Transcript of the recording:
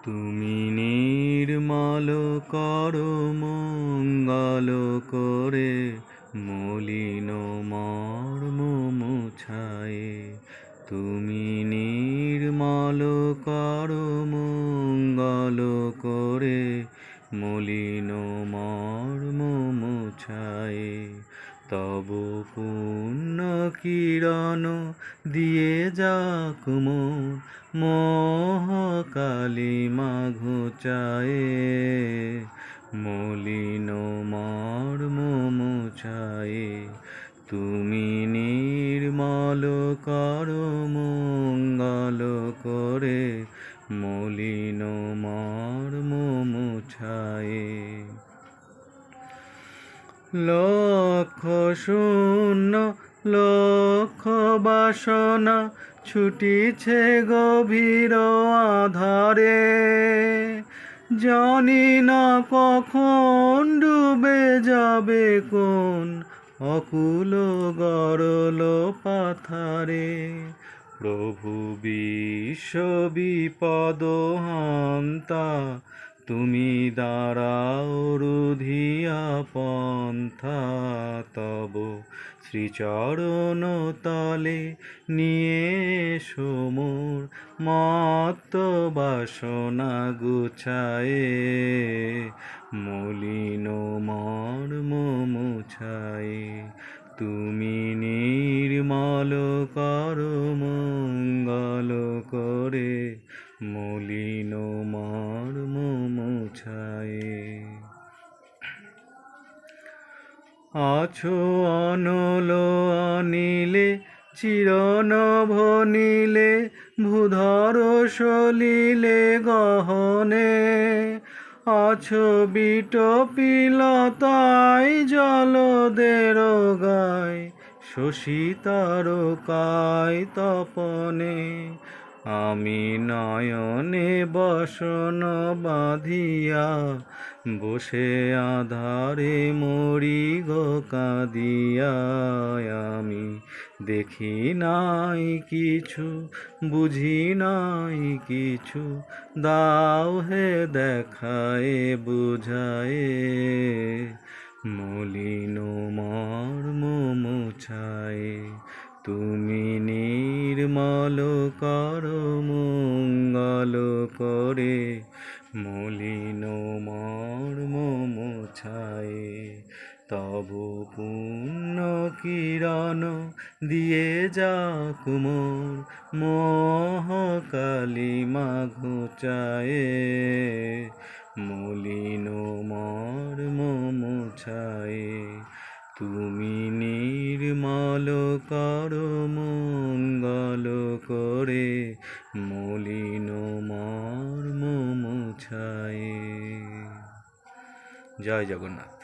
তুমি নির্মল করো মঙ্গল করে, মলিন মর্ম মুছায়ে। তুমি নির্মল করো মঙ্গল করে, মলিন মর্ম মুছায়ে। তব পুণ্য কিরণ দিয়ে যাক মোর মোহ কালিমা ঘুচায়ে, মলিন মর্ম মুছায়ে। তুমি নির্মল করো মঙ্গল করে, মলিন মর্ম মুছায়ে। লক্ষ শূন্য লক্ষ বাসনা ছুটিছে গভীর আধারে, জানি না কখন ডুবে যাবে কোন অকুল গরল পাথারে। প্রভু বিশ্ব বিপদ হান্তা, তুমি দাঁড়াও রুধিয়া পন্থা। তব শ্রীচরণ তলে নিয়ে এসো মোর মত্ত বাসনা গুছায়ে, মলিন মর্ম মুছায়ে। তুমি নির্মল করো মঙ্গল করে, মলিন মর্ম মুছায়ে। আছো অনল অনিলে চিরনভ নীলে, ভূধর সলিলে গহনে। আছো বিটপিলতায় জলদের গায়, শশী তারকায় তপনে। আমি নয়নে বসন বাঁধিয়া, বসে আধারে মরি গো কাঁদিয়া। আমি দেখি নাই কিছু, বুঝি নাই কিছু, দাও হে দেখায়ে বুঝায়ে, মলিন মর্ম মুছায়ে। তুমি নির্মল করো মঙ্গল করে, মলিন মর্ম মুছায়ে। তব পুণ্য কিরণ দিয়ে যাক মোর মোহ কালিমা ঘুচায়ে, মলিন মর্ম মুছায়ে। তুমি নির্মল করো মঙ্গল করে, মলিন মর্ম মুছায়ে। জয় জগন্নাথ।